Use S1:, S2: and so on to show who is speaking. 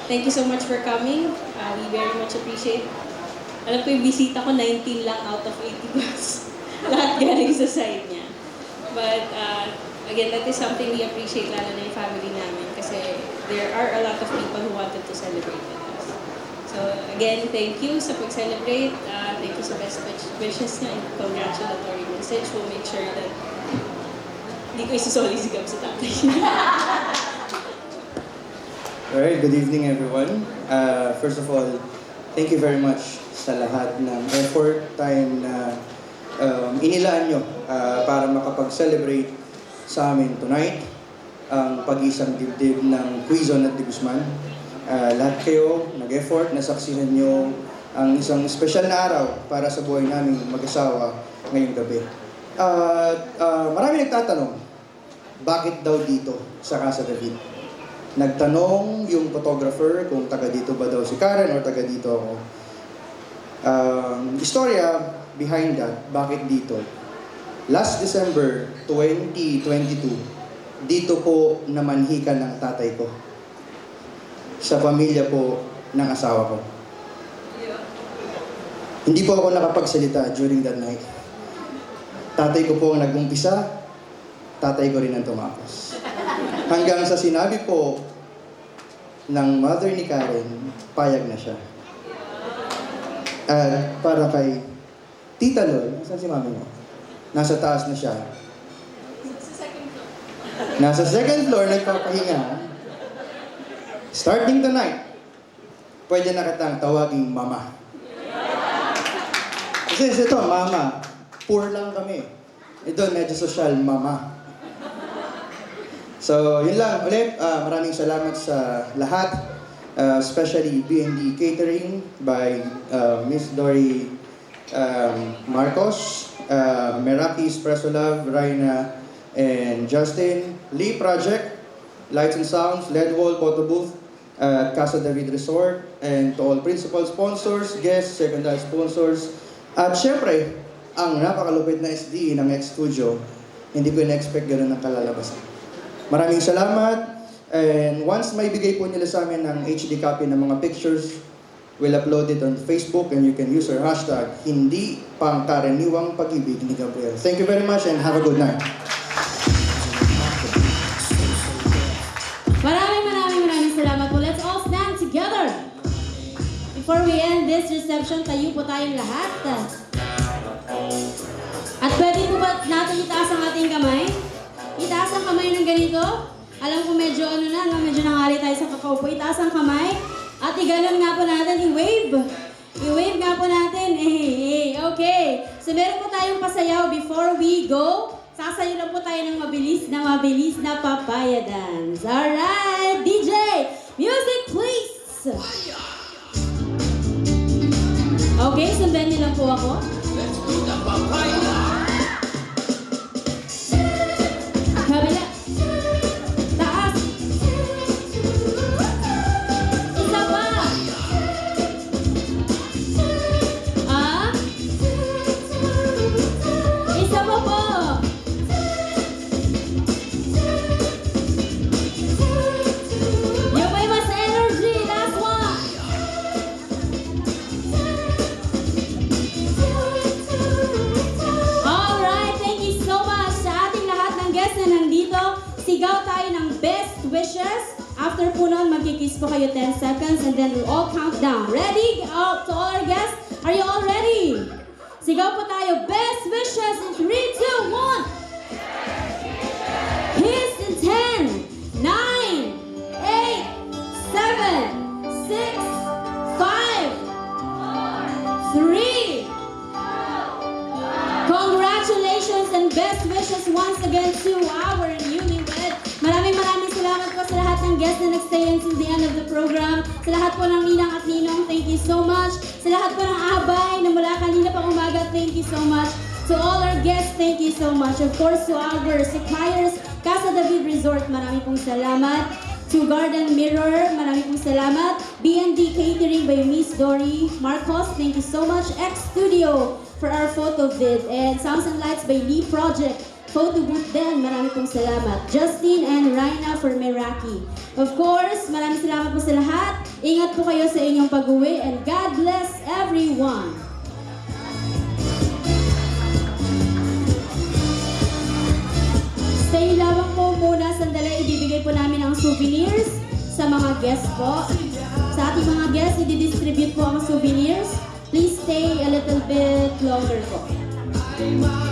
S1: Thank you so much for coming. We very much appreciate. Alam ko yung bisita ko, 19 lang out of 80 bucks. Lahat galing sa side niya. But again, that is something we appreciate, lalo na yung family namin. Kasi there are a lot of people who wanted to celebrate with us. So again, thank you sa pag-celebrate. Thank you sa best wishes niya and congratulatory message. We'll make sure that hindi ko isusoli si Gab sa tatay.
S2: Alright, good evening everyone. First of all, thank you very much sa lahat ng effort, time na inilaan nyo para makapag-celebrate sa amin tonight ang pag-isang dibdib ng Quezon at de Guzman. Lahat kayo nag-effort, nasaksihan nyo ang isang special na araw para sa buhay namin mag-asawa ngayong gabi. Marami nagtatanong, bakit daw dito sa Casa David? Nagtanong yung photographer kung taga dito ba daw si Karen or taga dito ako. Istorya behind that, bakit dito? Last December 2022, dito po namanhikan ng tatay ko. Sa pamilya po ng asawa ko. Hindi po ako nakapagsalita during that night. Tatay ko po ang nag-umpisa, tatay ko rin ang tumakos. Hanggang sa sinabi po ng mother ni Karen, payag na siya. Para kay Tita Lol, saan si mami mo? Nasa taas na siya. Nasa second floor, nagpapahinga. Starting tonight, pwede na kitang tawaging mama. Kasi ito, mama, poor lang kami. Ito, medyo social, mama. So, yun lang. Ulit, maraming salamat sa lahat. Especially B&D Catering by Miss Dory Marcos, Meraki Espresso Love, Raina, and Justin. Lee Project, Lights and Sounds, LED Wall, Photo Booth, Casa David Resort, and to all principal sponsors, guests, secondary sponsors, at syempre, ang napakalupit na SDE ng X-Studio, hindi ko in-expect gano'n ang kalalabasan. Maraming salamat, and once may bigay po nila sa amin ng HD copy ng mga pictures, we'll upload it on Facebook and you can use our hashtag, hindi pangkaraniwang pag-ibig ni Gabriel. Thank you very much and have a good night.
S3: Maraming salamat po. Let's all stand together. Before we end this reception, tayo po tayong lahat. At pwede po ba natin itaas ang ating kamay? Itaas ang kamay ng ganito. Alam ko medyo medyo nangali tayo sa kakaupo. Itaas ang kamay. At iganon nga po natin, i-wave. I-wave nga po natin. Okay. So meron po tayong pasayaw before we go. Sasayo lang po tayo ng mabilis na papaya dance. Alright, DJ, music please! Okay, sundan niyo lang po ako.
S4: Let's do the papaya!
S3: Kabila. Taas. Isa pa. Isa pa po. Yung may mas energy. Last one. Alright, thank you so much sa ating lahat ng guests na nandito. Sigaw tayo ng best wishes. After po nun, magkikiss po kayo 10 seconds and then we'll all count down. Ready? To all our guests, are you all ready? Sigaw po tayo, best wishes in 3, 2, 1. Kiss in 10, 9, 8, 7, 6, 5, 4, 3. Congratulations and best wishes once again to our newlywed. Maraming salamat po sa lahat ng guests na nagstay until the end of the program. Sa lahat po ng ninang at ninong, thank you so much. Sa lahat po ng abay na mula kanina pang umaga, thank you so much. To all our guests, thank you so much. Of course, to our suppliers, Casa David Resort, maraming pong salamat. To Garden Mirror, maraming pong salamat. B&D Catering by Miss Dory Marcos, thank you so much. X Studio for our photo vid. And Sounds and Lights by Lee Project. photo booth din. Marami pong salamat. Justin and Raina for Meraki. Of course, maraming salamat po sa lahat. Ingat po kayo sa inyong pag-uwi and God bless everyone. Stay lamang po muna, sandali ibibigay po namin ang souvenirs sa mga guests po. Sa ating mga guests, i-distribute po ang souvenirs. Please stay a little bit longer po.